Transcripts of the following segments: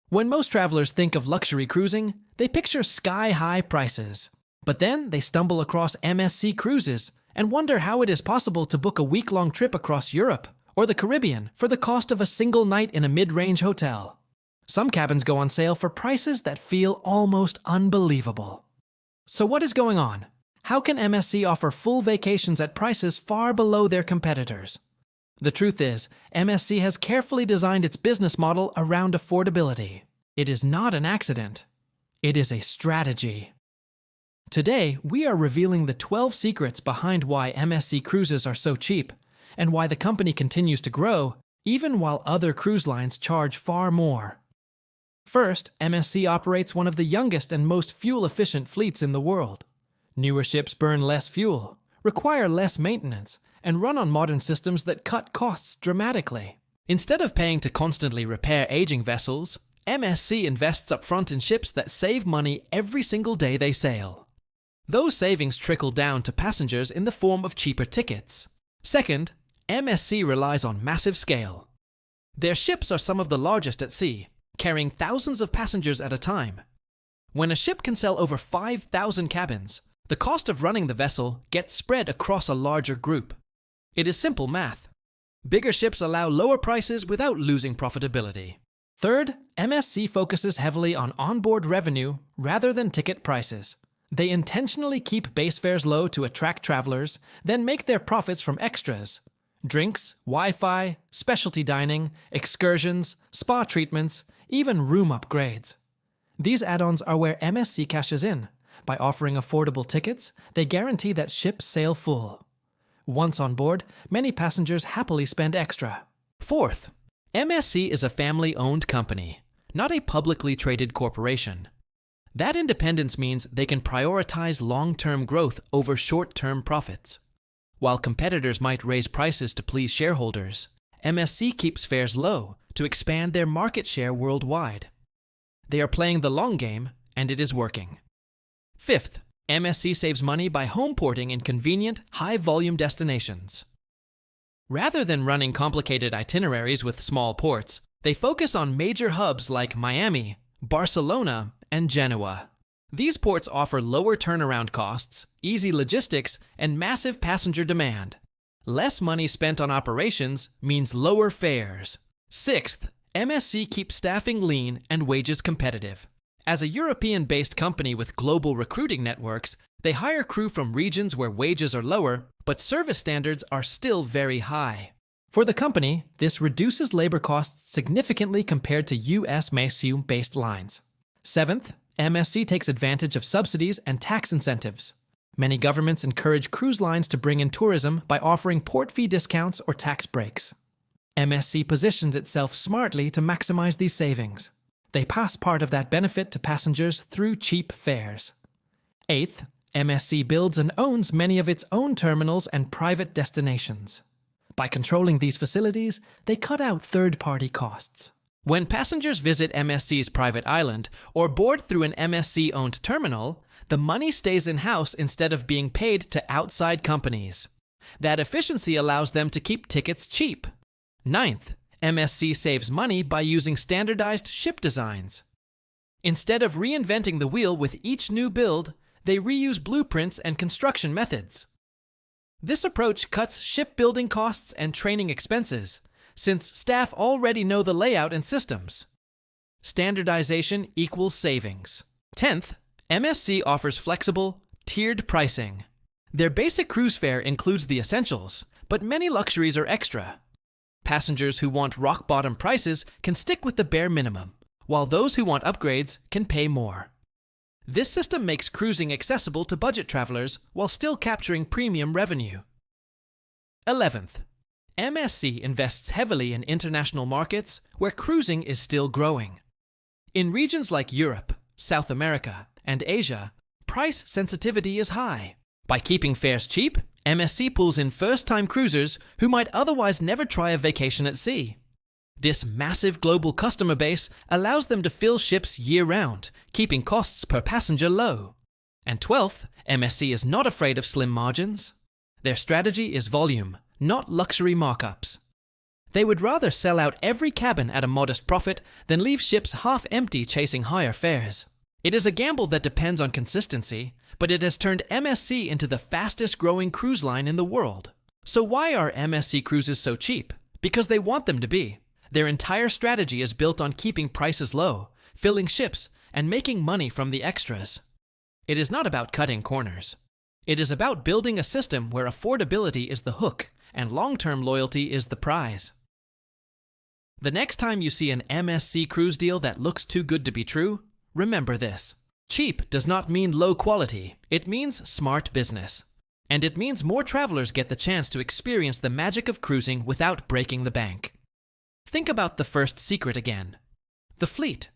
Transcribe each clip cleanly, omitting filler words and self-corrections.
When most travelers think of luxury cruising, they picture sky-high prices. But then they stumble across MSC Cruises and wonder how it is possible to book a week-long trip across Europe or the Caribbean for the cost of a single night in a mid-range hotel. Some cabins go on sale for prices that feel almost unbelievable. So what is going on? How can MSC offer full vacations at prices far below their competitors? The truth is, MSC has carefully designed its business model around affordability. It is not an accident. It is a strategy. Today, we are revealing the 12 secrets behind why MSC Cruises are so cheap, and why the company continues to grow, even while other cruise lines charge far more. First, MSC operates one of the youngest and most fuel-efficient fleets in the world. Newer ships burn less fuel, require less maintenance, and run on modern systems that cut costs dramatically. Instead of paying to constantly repair aging vessels, MSC invests upfront in ships that save money every single day they sail. Those savings trickle down to passengers in the form of cheaper tickets. Second, MSC relies on massive scale. Their ships are some of the largest at sea, carrying thousands of passengers at a time. When a ship can sell over 5,000 cabins, the cost of running the vessel gets spread across a larger group. It is simple math. Bigger ships allow lower prices without losing profitability. Third, MSC focuses heavily on onboard revenue rather than ticket prices. They intentionally keep base fares low to attract travelers, then make their profits from extras. Drinks, Wi-Fi, specialty dining, excursions, spa treatments, even room upgrades. These add-ons are where MSC cashes in. By offering affordable tickets, they guarantee that ships sail full. Once on board, many passengers happily spend extra. Fourth, MSC is a family-owned company, not a publicly traded corporation. That independence means they can prioritize long-term growth over short-term profits. While competitors might raise prices to please shareholders, MSC keeps fares low to expand their market share worldwide. They are playing the long game, and it is working. Fifth, MSC saves money by home porting in convenient, high-volume destinations. Rather than running complicated itineraries with small ports, they focus on major hubs like Miami, Barcelona, and Genoa. These ports offer lower turnaround costs, easy logistics, and massive passenger demand. Less money spent on operations means lower fares. Sixth, MSC keeps staffing lean and wages competitive. As a European-based company with global recruiting networks, they hire crew from regions where wages are lower, but service standards are still very high. For the company, this reduces labor costs significantly compared to US-based lines. Seventh, MSC takes advantage of subsidies and tax incentives. Many governments encourage cruise lines to bring in tourism by offering port fee discounts or tax breaks. MSC positions itself smartly to maximize these savings. They pass part of that benefit to passengers through cheap fares. Eighth, MSC builds and owns many of its own terminals and private destinations. By controlling these facilities, they cut out third-party costs. When passengers visit MSC's private island or board through an MSC-owned terminal, the money stays in-house instead of being paid to outside companies. That efficiency allows them to keep tickets cheap. Ninth, MSC saves money by using standardized ship designs. Instead of reinventing the wheel with each new build, they reuse blueprints and construction methods. This approach cuts shipbuilding costs and training expenses, since staff already know the layout and systems. Standardization equals savings. 10th, MSC offers flexible, tiered pricing. Their basic cruise fare includes the essentials, but many luxuries are extra. Passengers who want rock-bottom prices can stick with the bare minimum, while those who want upgrades can pay more. This system makes cruising accessible to budget travelers while still capturing premium revenue. 11th, MSC invests heavily in international markets where cruising is still growing. In regions like Europe, South America, and Asia, price sensitivity is high. By keeping fares cheap, MSC pulls in first-time cruisers who might otherwise never try a vacation at sea. This massive global customer base allows them to fill ships year-round, keeping costs per passenger low. And 12th, MSC is not afraid of slim margins. Their strategy is volume, not luxury markups. They would rather sell out every cabin at a modest profit than leave ships half empty chasing higher fares. It is a gamble that depends on consistency, but it has turned MSC into the fastest growing cruise line in the world. So why are MSC Cruises so cheap? Because they want them to be. Their entire strategy is built on keeping prices low, filling ships, and making money from the extras. It is not about cutting corners. It is about building a system where affordability is the hook and long-term loyalty is the prize. The next time you see an MSC cruise deal that looks too good to be true, remember this. Cheap does not mean low quality. It means smart business. And it means more travelers get the chance to experience the magic of cruising without breaking the bank. Think about the first secret again. The fleet.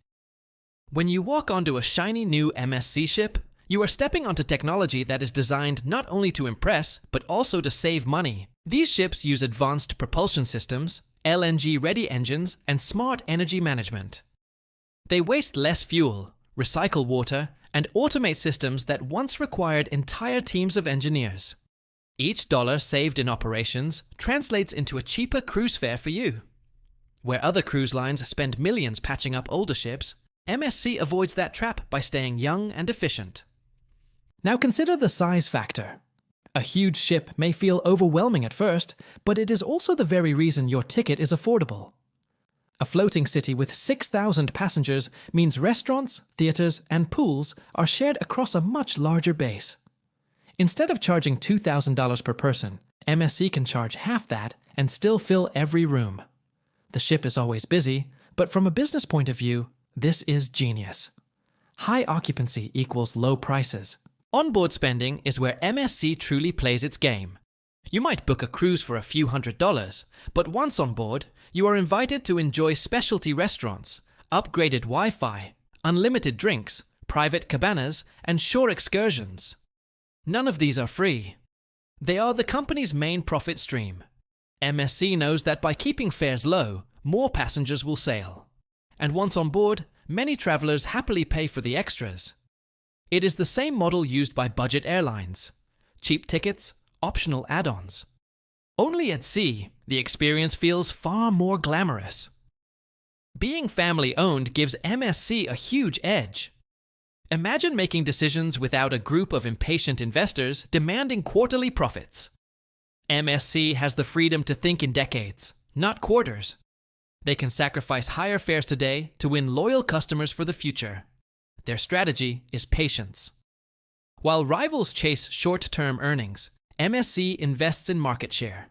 When you walk onto a shiny new MSC ship, you are stepping onto technology that is designed not only to impress, but also to save money. These ships use advanced propulsion systems, LNG-ready engines, and smart energy management. They waste less fuel, recycle water, and automate systems that once required entire teams of engineers. Each dollar saved in operations translates into a cheaper cruise fare for you. Where other cruise lines spend millions patching up older ships, MSC avoids that trap by staying young and efficient. Now consider the size factor. A huge ship may feel overwhelming at first, but it is also the very reason your ticket is affordable. A floating city with 6,000 passengers means restaurants, theaters, and pools are shared across a much larger base. Instead of charging $2,000 per person, MSC can charge half that and still fill every room. The ship is always busy, but from a business point of view, this is genius. High occupancy equals low prices. Onboard spending is where MSC truly plays its game. You might book a cruise for a few $100s, but once on board, you are invited to enjoy specialty restaurants, upgraded Wi-Fi, unlimited drinks, private cabanas, and shore excursions. None of these are free. They are the company's main profit stream. MSC knows that by keeping fares low, more passengers will sail. And once on board, many travelers happily pay for the extras. It is the same model used by budget airlines. Cheap tickets, optional add-ons. Only at sea, the experience feels far more glamorous. Being family-owned gives MSC a huge edge. Imagine making decisions without a group of impatient investors demanding quarterly profits. MSC has the freedom to think in decades, not quarters. They can sacrifice higher fares today to win loyal customers for the future. Their strategy is patience. While rivals chase short-term earnings, MSC invests in market share.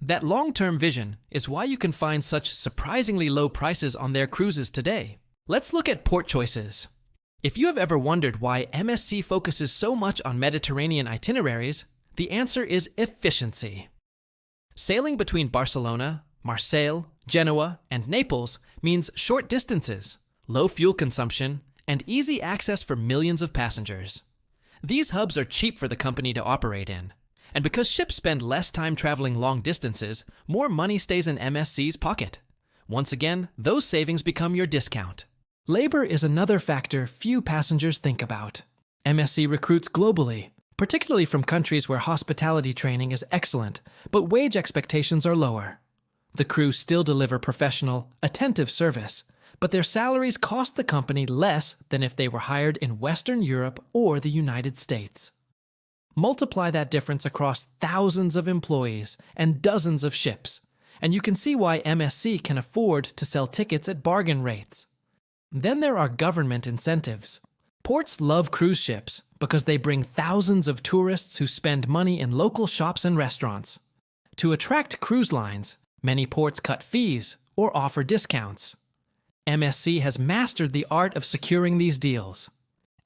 That long-term vision is why you can find such surprisingly low prices on their cruises today. Let's look at port choices. If you have ever wondered why MSC focuses so much on Mediterranean itineraries, the answer is efficiency. Sailing between Barcelona, Marseille, Genoa, and Naples means short distances, low fuel consumption, and easy access for millions of passengers. These hubs are cheap for the company to operate in. And because ships spend less time traveling long distances, more money stays in MSC's pocket. Once again, those savings become your discount. Labor is another factor few passengers think about. MSC recruits globally, particularly from countries where hospitality training is excellent, but wage expectations are lower. The crew still deliver professional, attentive service, but their salaries cost the company less than if they were hired in Western Europe or the United States. Multiply that difference across thousands of employees and dozens of ships, and you can see why MSC can afford to sell tickets at bargain rates. Then there are government incentives. Ports love cruise ships because they bring thousands of tourists who spend money in local shops and restaurants. To attract cruise lines, many ports cut fees or offer discounts. MSC has mastered the art of securing these deals.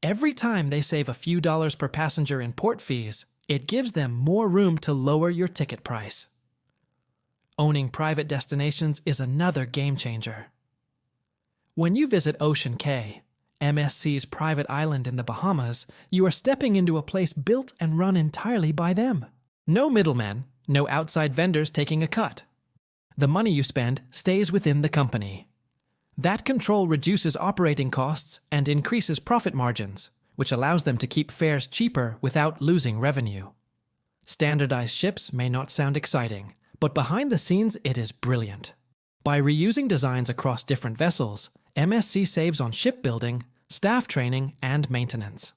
Every time they save a few dollars per passenger in port fees, it gives them more room to lower your ticket price. Owning private destinations is another game changer. When you visit Ocean Cay, MSC's private island in the Bahamas, you are stepping into a place built and run entirely by them. No middlemen, no outside vendors taking a cut. The money you spend stays within the company. That control reduces operating costs and increases profit margins, which allows them to keep fares cheaper without losing revenue. Standardized ships may not sound exciting, But behind the scenes, it is brilliant. By reusing designs across different vessels, MSC saves on shipbuilding, staff training, and maintenance.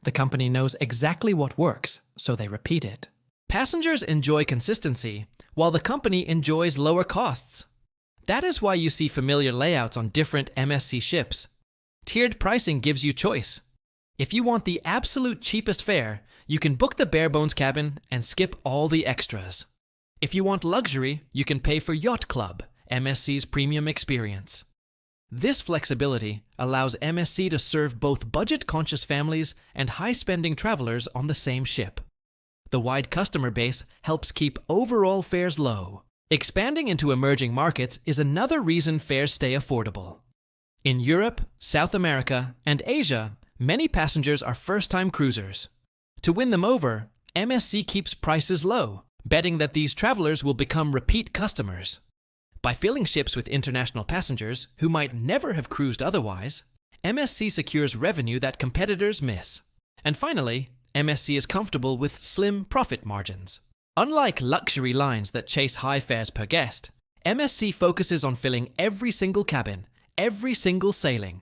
The company knows exactly what works, so they repeat it. Passengers enjoy consistency, while the company enjoys lower costs. That is why you see familiar layouts on different MSC ships. Tiered pricing gives you choice. If you want the absolute cheapest fare, you can book the bare-bones cabin and skip all the extras. If you want luxury, you can pay for Yacht Club, MSC's premium experience. This flexibility allows MSC to serve both budget-conscious families and high-spending travelers on the same ship. The wide customer base helps keep overall fares low. Expanding into emerging markets is another reason fares stay affordable. In Europe, South America, and Asia, many passengers are first-time cruisers. To win them over, MSC keeps prices low, betting that these travelers will become repeat customers. By filling ships with international passengers who might never have cruised otherwise, MSC secures revenue that competitors miss. And finally, MSC is comfortable with slim profit margins. Unlike luxury lines that chase high fares per guest, MSC focuses on filling every single cabin, every single sailing.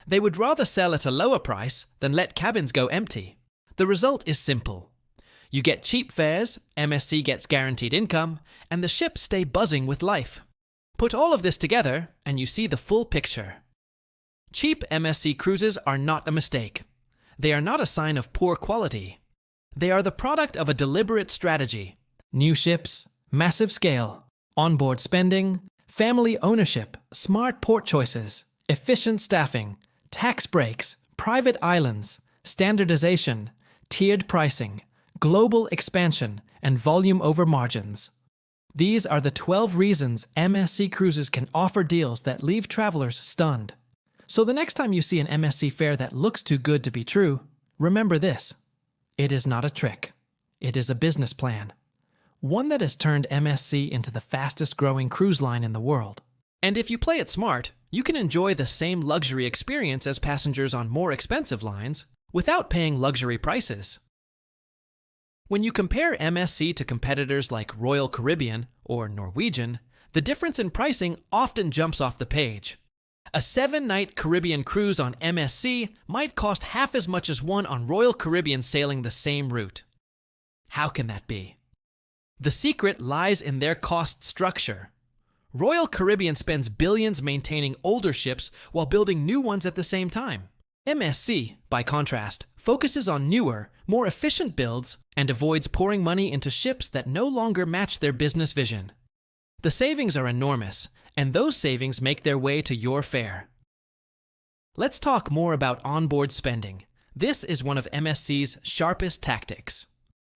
They would rather sell at a lower price than let cabins go empty. The result is simple. You get cheap fares, MSC gets guaranteed income, and the ships stay buzzing with life. Put all of this together, and you see the full picture. Cheap MSC cruises are not a mistake. They are not a sign of poor quality. They are the product of a deliberate strategy. New ships, massive scale, onboard spending, family ownership, smart port choices, efficient staffing, tax breaks, private islands, standardization, tiered pricing, global expansion, and volume over margins. These are the 12 reasons MSC Cruises can offer deals that leave travelers stunned. So the next time you see an MSC fare that looks too good to be true, remember this. It is not a trick. It is a business plan. One that has turned MSC into the fastest growing cruise line in the world. And if you play it smart, you can enjoy the same luxury experience as passengers on more expensive lines without paying luxury prices. When you compare MSC to competitors like Royal Caribbean or Norwegian, the difference in pricing often jumps off the page. A 7-night Caribbean cruise on MSC might cost half as much as one on Royal Caribbean sailing the same route. How can that be? The secret lies in their cost structure. Royal Caribbean spends billions maintaining older ships while building new ones at the same time. MSC, by contrast, focuses on newer, more efficient builds and avoids pouring money into ships that no longer match their business vision. The savings are enormous, and those savings make their way to your fare. Let's talk more about onboard spending. This is one of MSC's sharpest tactics.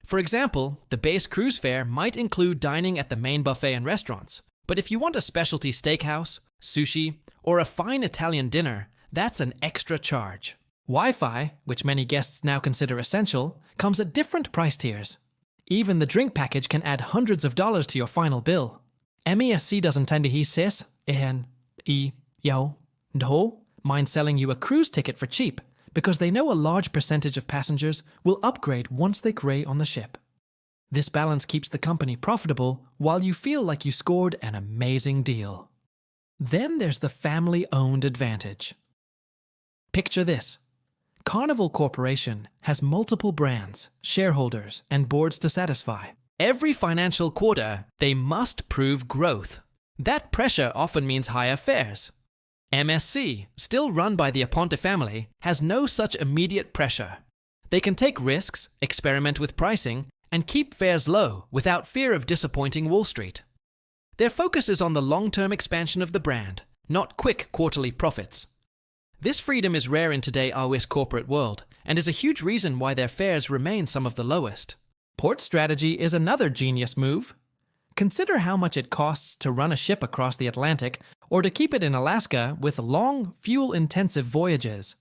For example, the base cruise fare might include dining at the main buffet and restaurants, but if you want a specialty steakhouse, sushi, or a fine Italian dinner, that's an extra charge. Wi-Fi, which many guests now consider essential, comes at different price tiers. Even the drink package can add hundreds of dollars to your final bill. MSC doesn't tend to mind selling you a cruise ticket for cheap because they know a large percentage of passengers will upgrade once they gray on the ship. This balance keeps the company profitable while you feel like you scored an amazing deal. Then there's the family-owned advantage. Picture this. Carnival Corporation has multiple brands, shareholders, and boards to satisfy. Every financial quarter, they must prove growth. That pressure often means higher fares. MSC, still run by the Aponte family, has no such immediate pressure. They can take risks, experiment with pricing, and keep fares low without fear of disappointing Wall Street. Their focus is on the long-term expansion of the brand, not quick quarterly profits. This freedom is rare in today's corporate world, and is a huge reason why their fares remain some of the lowest. Port strategy is another genius move. Consider how much it costs to run a ship across the Atlantic or to keep it in Alaska with long, fuel-intensive voyages.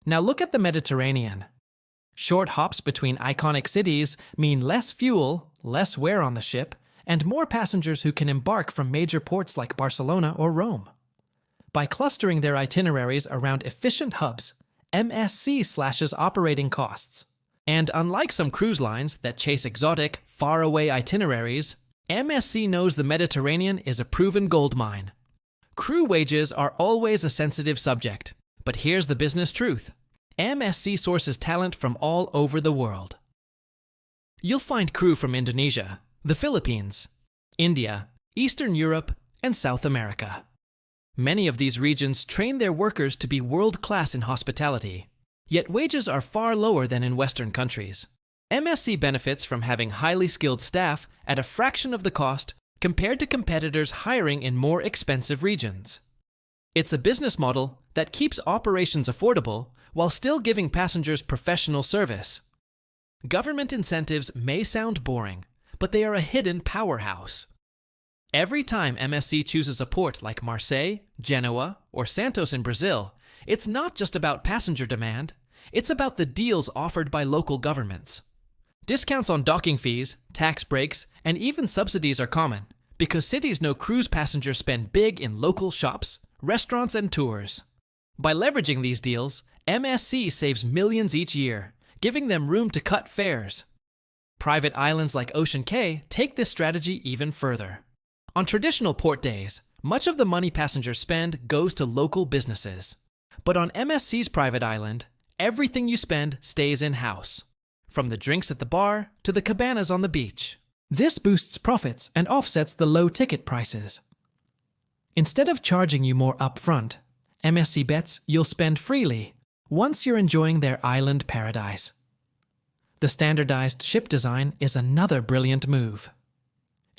Now look at the Mediterranean. Short hops between iconic cities mean less fuel, less wear on the ship, and more passengers who can embark from major ports like Barcelona or Rome. By clustering their itineraries around efficient hubs, MSC slashes operating costs. And unlike some cruise lines that chase exotic, faraway itineraries, MSC knows the Mediterranean is a proven gold mine. Crew wages are always a sensitive subject, but here's the business truth. MSC sources talent from all over the world. You'll find crew from Indonesia, the Philippines, India, Eastern Europe, and South America. Many of these regions train their workers to be world-class in hospitality, yet wages are far lower than in Western countries. MSC benefits from having highly skilled staff at a fraction of the cost compared to competitors hiring in more expensive regions. It's a business model that keeps operations affordable while still giving passengers professional service. Government incentives may sound boring, but they are a hidden powerhouse. Every time MSC chooses a port like Marseille, Genoa, or Santos in Brazil, it's not just about passenger demand, it's about the deals offered by local governments. Discounts on docking fees, tax breaks, and even subsidies are common because cities know cruise passengers spend big in local shops, restaurants, and tours. By leveraging these deals, MSC saves millions each year, giving them room to cut fares. Private islands like Ocean Cay take this strategy even further. On traditional port days, much of the money passengers spend goes to local businesses. But on MSC's private island, everything you spend stays in-house, from the drinks at the bar to the cabanas on the beach. This boosts profits and offsets the low ticket prices. Instead of charging you more upfront, MSC bets you'll spend freely once you're enjoying their island paradise. The standardized ship design is another brilliant move.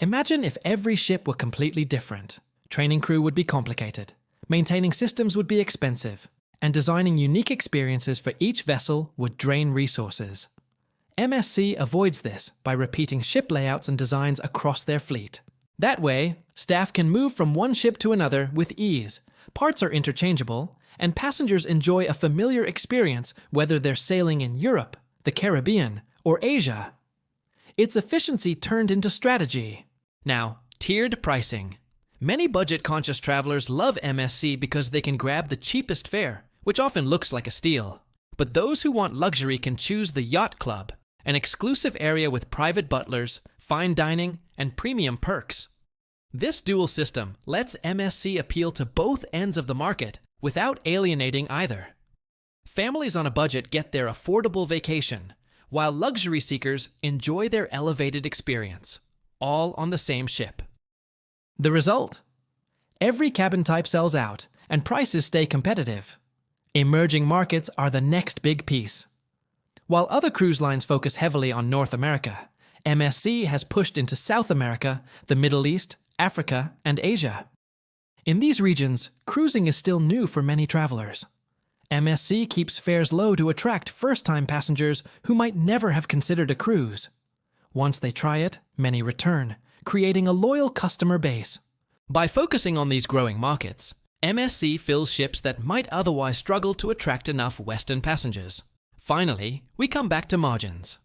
Imagine if every ship were completely different. Training crew would be complicated, maintaining systems would be expensive, and designing unique experiences for each vessel would drain resources. MSC avoids this by repeating ship layouts and designs across their fleet. That way, staff can move from one ship to another with ease, parts are interchangeable, and passengers enjoy a familiar experience whether they're sailing in Europe, the Caribbean, or Asia. It's efficiency turned into strategy. Now, tiered pricing. Many budget-conscious travelers love MSC because they can grab the cheapest fare, which often looks like a steal. But those who want luxury can choose the Yacht Club, an exclusive area with private butlers, fine dining, and premium perks. This dual system lets MSC appeal to both ends of the market without alienating either. Families on a budget get their affordable vacation, while luxury seekers enjoy their elevated experience, all on the same ship. The result? Every cabin type sells out, and prices stay competitive. Emerging markets are the next big piece. While other cruise lines focus heavily on North America, MSC has pushed into South America, the Middle East, Africa, and Asia. In these regions, cruising is still new for many travelers. MSC keeps fares low to attract first-time passengers who might never have considered a cruise. Once they try it, many return, creating a loyal customer base. By focusing on these growing markets, MSC fills ships that might otherwise struggle to attract enough Western passengers. Finally, we come back to margins.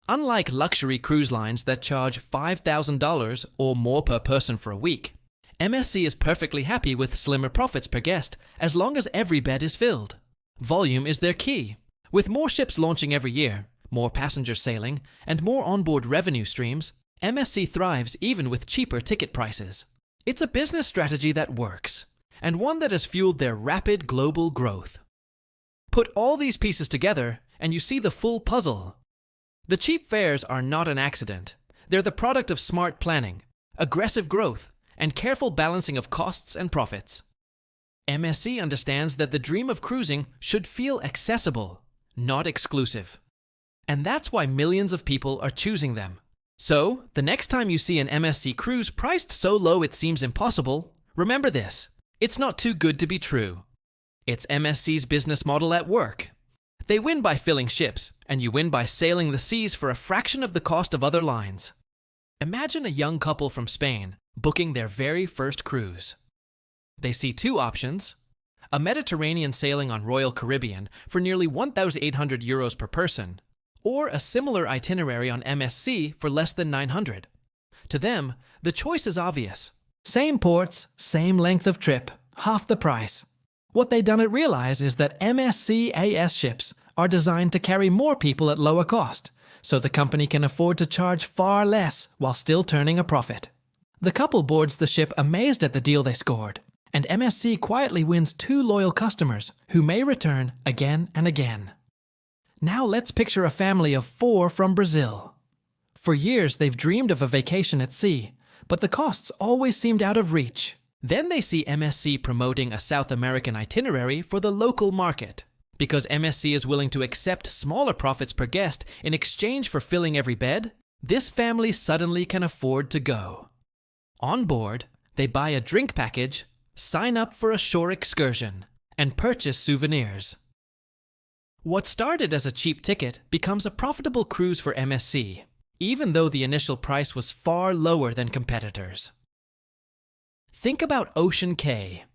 Unlike luxury cruise lines that charge $5,000 or more per person for a week, MSC is perfectly happy with slimmer profits per guest as long as every bed is filled. Volume is their key. With more ships launching every year, more passengers sailing, and more onboard revenue streams, MSC thrives even with cheaper ticket prices. It's a business strategy that works, and one that has fueled their rapid global growth. Put all these pieces together, and you see the full puzzle. The cheap fares are not an accident. They're the product of smart planning, aggressive growth, and careful balancing of costs and profits. MSC understands that the dream of cruising should feel accessible, not exclusive. And that's why millions of people are choosing them. So, the next time you see an MSC cruise priced so low it seems impossible, remember this: it's not too good to be true. It's MSC's business model at work. They win by filling ships, and you win by sailing the seas for a fraction of the cost of other lines. Imagine a young couple from Spain booking their very first cruise. They see two options: a Mediterranean sailing on Royal Caribbean for nearly €1,800 per person, or a similar itinerary on MSC for less than $900. To them, the choice is obvious. Same ports, same length of trip, half the price. What they don't realize is that MSC AS ships are designed to carry more people at lower cost, so the company can afford to charge far less while still turning a profit. The couple boards the ship amazed at the deal they scored, and MSC quietly wins 2 loyal customers who may return again and again. Now let's picture a family of 4 from Brazil. For years they've dreamed of a vacation at sea, but the costs always seemed out of reach. Then they see MSC promoting a South American itinerary for the local market. Because MSC is willing to accept smaller profits per guest in exchange for filling every bed, this family suddenly can afford to go. On board, they buy a drink package, sign up for a shore excursion, and purchase souvenirs. What started as a cheap ticket becomes a profitable cruise for MSC, even though the initial price was far lower than competitors. Think about Ocean Cay,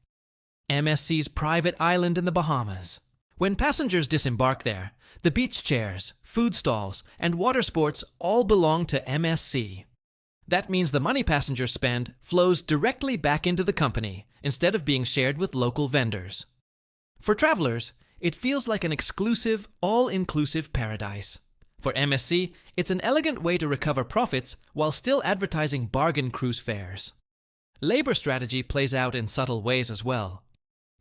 MSC's private island in the Bahamas. When passengers disembark there, the beach chairs, food stalls, and water sports all belong to MSC. That means the money passengers spend flows directly back into the company instead of being shared with local vendors. For travelers, it feels like an exclusive, all-inclusive paradise. For MSC, it's an elegant way to recover profits while still advertising bargain cruise fares. Labor strategy plays out in subtle ways as well.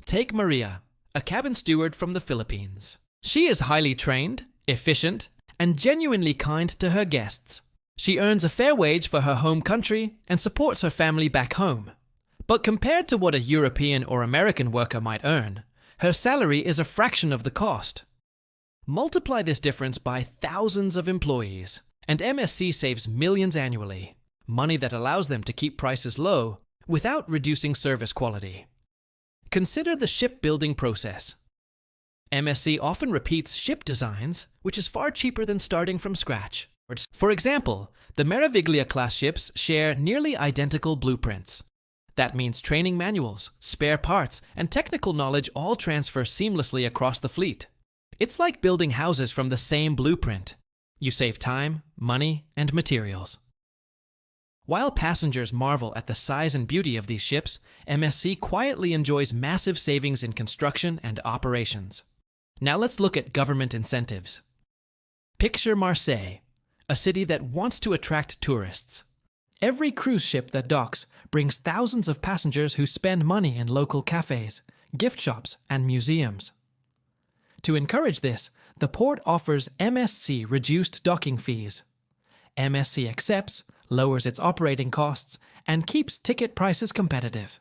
Take Maria, a cabin steward from the Philippines. She is highly trained, efficient, and genuinely kind to her guests. She earns a fair wage for her home country and supports her family back home. But compared to what a European or American worker might earn, her salary is a fraction of the cost. Multiply this difference by thousands of employees, and MSC saves millions annually, money that allows them to keep prices low without reducing service quality. Consider the shipbuilding process. MSC often repeats ship designs, which is far cheaper than starting from scratch. For example, the Meraviglia-class ships share nearly identical blueprints. That means training manuals, spare parts, and technical knowledge all transfer seamlessly across the fleet. It's like building houses from the same blueprint. You save time, money, and materials. While passengers marvel at the size and beauty of these ships, MSC quietly enjoys massive savings in construction and operations. Now let's look at government incentives. Picture Marseille, a city that wants to attract tourists. Every cruise ship that docks brings thousands of passengers who spend money in local cafes, gift shops, and museums. To encourage this, the port offers MSC reduced docking fees. MSC accepts, lowers its operating costs, and keeps ticket prices competitive.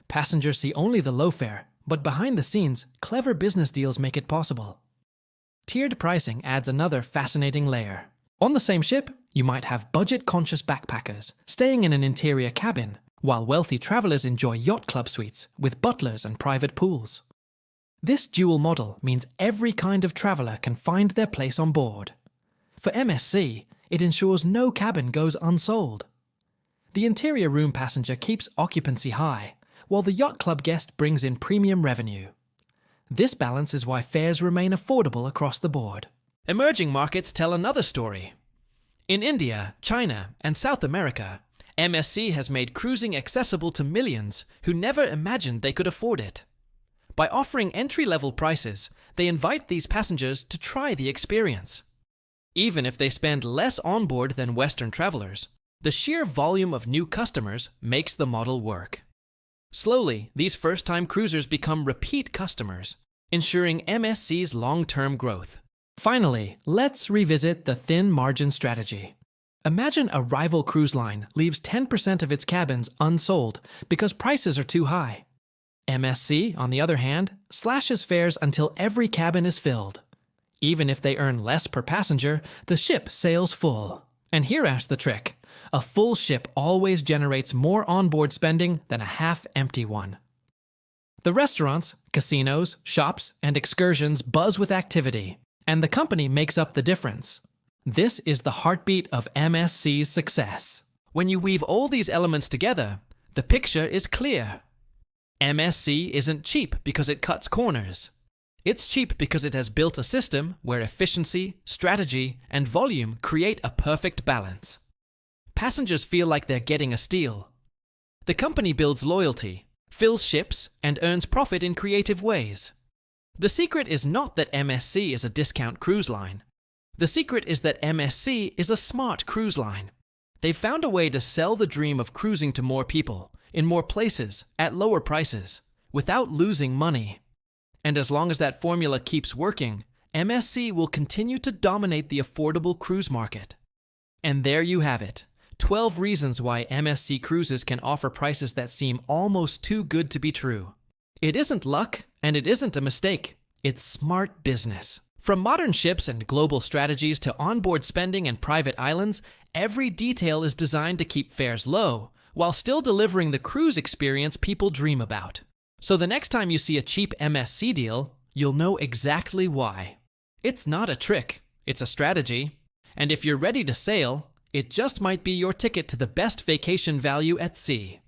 Passengers see only the low fare, but behind the scenes, clever business deals make it possible. Tiered pricing adds another fascinating layer. On the same ship, you might have budget-conscious backpackers staying in an interior cabin, while wealthy travelers enjoy yacht club suites with butlers and private pools. This dual model means every kind of traveler can find their place on board. For MSC, it ensures no cabin goes unsold. The interior room passenger keeps occupancy high, while the yacht club guest brings in premium revenue. This balance is why fares remain affordable across the board. Emerging markets tell another story. In India, China, and South America, MSC has made cruising accessible to millions who never imagined they could afford it. By offering entry-level prices, they invite these passengers to try the experience. Even if they spend less on board than Western travelers, the sheer volume of new customers makes the model work. Slowly, these first-time cruisers become repeat customers, ensuring MSC's long-term growth. Finally, let's revisit the thin margin strategy. Imagine a rival cruise line leaves 10% of its cabins unsold because prices are too high. MSC, on the other hand, slashes fares until every cabin is filled. Even if they earn less per passenger, the ship sails full. And here's the trick. A full ship always generates more onboard spending than a half-empty one. The restaurants, casinos, shops, and excursions buzz with activity, and the company makes up the difference. This is the heartbeat of MSC's success. When you weave all these elements together, the picture is clear. MSC isn't cheap because it cuts corners. It's cheap because it has built a system where efficiency, strategy, and volume create a perfect balance. Passengers feel like they're getting a steal. The company builds loyalty, fills ships, and earns profit in creative ways. The secret is not that MSC is a discount cruise line. The secret is that MSC is a smart cruise line. They've found a way to sell the dream of cruising to more people, in more places, at lower prices, without losing money. And as long as that formula keeps working, MSC will continue to dominate the affordable cruise market. And there you have it, 12 reasons why MSC Cruises can offer prices that seem almost too good to be true. It isn't luck, and it isn't a mistake. It's smart business. From modern ships and global strategies to onboard spending and private islands, every detail is designed to keep fares low, while still delivering the cruise experience people dream about. So the next time you see a cheap MSC deal, you'll know exactly why. It's not a trick, it's a strategy. And if you're ready to sail, it just might be your ticket to the best vacation value at sea.